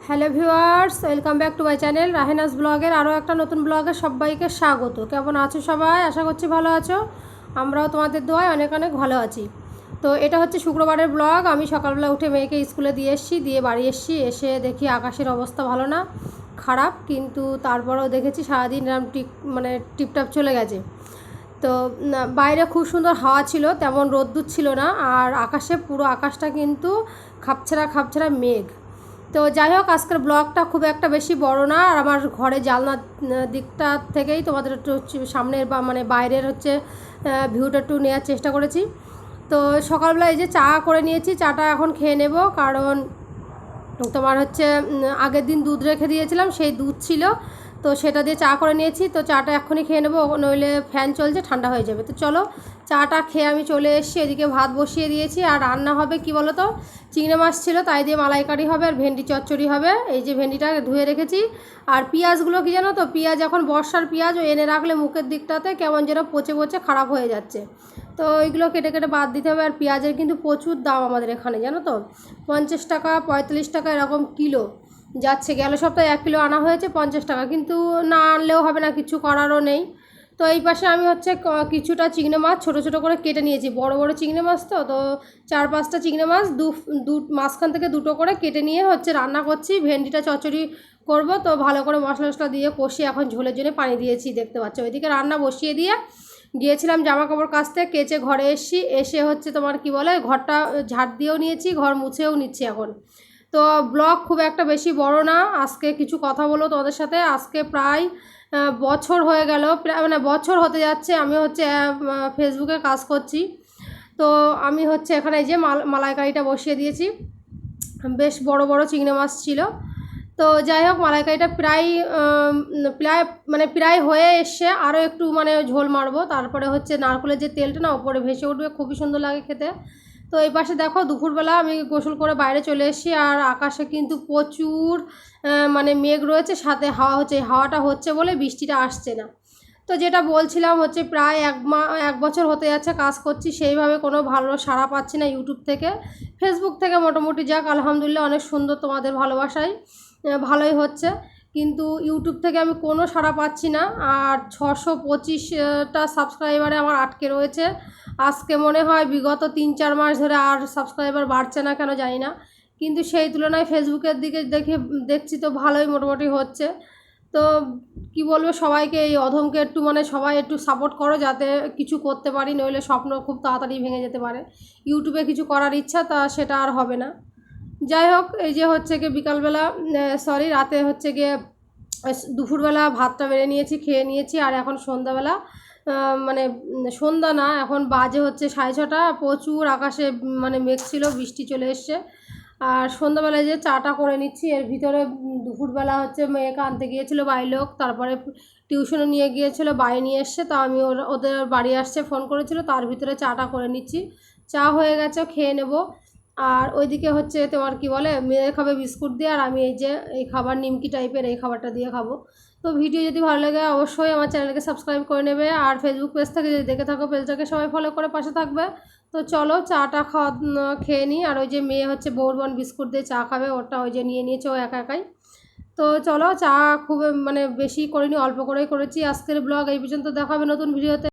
Hello viewers, welcome back to my channel Rahena's ব্লগের আরও একটা নতুন ব্লগে সবাইকে স্বাগত। কেমন আছো সবাই? আশা করছি ভালো আছো। আমরাও তোমাদের দোয়ায় অনেক অনেক ভালো আছি। তো এটা হচ্ছে শুক্রবারের ব্লগ। আমি সকালবেলা উঠে মেয়েকে স্কুলে দিয়ে এসেছি, দিয়ে বাড়ি এসে দেখি আকাশের অবস্থা ভালো না, খারাপ। কিন্তু তারপরেও দেখেছি সারাদিন এরকম টিপটাপ চলে গেছে। তো বাইরে খুব সুন্দর হাওয়া ছিল, তেমন রোদ্দুর ছিল না, আর পুরো আকাশটা কিন্তু খাপছাড়া মেঘ। তো যাই হোক, আজকের ব্লগটা খুব একটা বেশি বড় না, আর আমার ঘরে জানলার দিকটা থেকেই তোমাদের একটু সামনের বা বাইরের ভিউটা একটু নেওয়ার চেষ্টা করেছি। তো সকালবেলা এই যে চা করে নিয়েছি, চাটা এখন খেয়ে নেব। কারণ তোমার আগের দিন দুধ রেখে দিয়েছিলাম, সেই দুধ ছিল, তো সেটা দিয়ে চা করে নিয়েছি। তো চাটা এক্ষুনি খেয়ে নেবো, নইলে ফ্যান চলছে, ঠান্ডা হয়ে যাবে। তো চলো, চাটা খেয়ে আমি চলে এসেছি। এদিকে ভাত বসিয়ে দিয়েছি, আর রান্না হবে কি বলো তো, চিংড়ি মাছ ছিল, তাই দিয়ে মালাইকারি হবে, আর ভেন্ডি চচ্চড়ি হবে। এই যে ভেন্ডিটা ধুয়ে রেখেছি। আর পেঁয়াজগুলো কি জানো তো, পেঁয়াজ এখন বর্ষার পেঁয়াজ, এনে রাখলে মুখের দিকটাতে কেমন যেন পচে পচে খারাপ হয়ে যাচ্ছে। তো ওইগুলো কেটে কেটে বাদ দিতে হবে। আর পেঁয়াজের কিন্তু প্রচুর দাম আমাদের এখানে, জানো তো, 50 টাকা 45 টাকা এরকম কিলো যাচ্ছে। গেল সপ্তাহে 1 কিলো আনা হয়েছে 50 টাকা, কিন্তু না আনলেও হবে না, কিছু করারও নেই। তো এই পাশে আমি কিছুটা চিংড়ি মাছ ছোটো ছোটো করে কেটে নিয়েছি, বড় বড় চিংড়ি মাছ, তো 4-5টা চিংড়ি মাছ মাঝখান থেকে দুটো করে কেটে নিয়ে রান্না করছি। ভেন্ডিটা চচ্চড়ি করব, তো ভালো করে মশলা টশলা দিয়ে কষিয়ে এখন ঝোলের জন্য পানি দিয়েছি, দেখতে পাচ্ছ। ওইদিকে রান্না বসিয়ে দিয়ে গিয়েছিলাম জামা কাপড় কাচতে, কেচে ঘরে এসে তোমার কি বলে, ঘরটা ঝাড় দিয়েও নিয়েছি, ঘর মুছেও নিচ্ছি এখন। তো ব্লগ খুব একটা বেশি বড় না, আজকে কিছু কথা বলো তোমাদের সাথে। আজকে প্রায় বছর হয়ে গেল, বছর হতে যাচ্ছে আমি ফেসবুকে কাজ করছি। তো আমি এখানে এই যে মালাইকারিটা বসিয়ে দিয়েছি, বেশ বড় বড় চিংড়ি মাছ ছিল। তো যাই হোক, মালাইকারিটা প্রায় হয়ে এসছে, আরও একটু ঝোল মারবো। তারপরে নারকেলের যে তেলটা না ওপরে ভেসে উঠবে, খুবই সুন্দর লাগে খেতে। তো এই পাশে দেখো, দুপুরবেলা আমি গোসল করে বাইরে চলে এসেছি, আর আকাশে কিন্তু প্রচুর মেঘ রয়েছে, সাথে হাওয়াটা হচ্ছে বলে বৃষ্টিটা আসছে না। তো যেটা বলছিলাম প্রায় 1 বছর হতে যাচ্ছে কাজ করছি, সেইভাবে কোনো ভালো সাড়া পাচ্ছি না ইউটিউব থেকে। ফেসবুক থেকে মোটামুটি যাক, আলহামদুলিল্লাহ, অনেক সুন্দর, তোমাদের ভালোবাসায় ভালোই হচ্ছে। কিন্তু ইউটিউব থেকে আমি কোনো সাড়া পাচ্ছি না। আর 625টা সাবস্ক্রাইবারে আমার আটকে রয়েছে। আজকে মনে হয় বিগত 3-4 মাস ধরে আর সাবস্ক্রাইবার বাড়ছে না, কেন জানি না। কিন্তু সেই তুলনায় ফেসবুকের দিকে দেখছি তো ভালোই মোটামুটি হচ্ছে। তো কি বলবো সবাইকে, এই অধমকে একটু সবাই একটু সাপোর্ট করো, যাতে কিছু করতে পারি, নইলে স্বপ্ন খুব তাড়াতাড়ি ভেঙে যেতে পারে। ইউটিউবে কিছু করার ইচ্ছা, তা সেটা আর হবে না। যাই হোক, এই যে গিয়ে বিকালবেলা, রাতে গিয়ে দুপুরবেলা ভাতটা বেড়ে নিয়েছি, খেয়ে নিয়েছি। আর এখন সন্ধ্যাবেলা, সন্ধ্যা না, এখন বাজে 6:30। প্রচুর আকাশে মেঘ ছিল, বৃষ্টি চলে এসছে। আর সন্ধ্যাবেলায় যে চাটা করে নিচ্ছি, এর ভিতরে দুপুরবেলা মেয়েকে আনতে গিয়েছিলো বাড়ির লোক, তারপরে টিউশনে নিয়ে গিয়েছিলো, বাড়ি নিয়ে এসছে। তা আমি ওদের বাড়ি আসছে ফোন করেছিল, তার ভিতরে চাটা করে নিচ্ছি। চা হয়ে গেছে, খেয়ে নেব। আর ওইদিকে তোমার কি বলে, মেয়ে খাবে বিস্কুট দিয়ে, আর আমি এই খাবার নিমকি টাইপের এই খাবারটা দিয়ে খাবো। তো ভিডিও যদি ভালো লাগে অবশ্যই আমার চ্যানেলকে সাবস্ক্রাইব করে নেবে, আর ফেসবুক পেজ থেকে যদি দেখে থাকো, পেজটাকে সবাই ফলো করে পাশে থাকবে। তো চলো, চাটা খেয়ে নিই। আর ওই যে মেয়ে বউরবন বিস্কুট দিয়ে চা খাবে, ওটা নিয়ে নিয়েছে ও একা একাই। তো চলো, চা খুব বেশি করিনি, অল্প করেই করেছি। আজকের ব্লগ এই পর্যন্ত, দেখা হবে নতুন ভিডিওতে।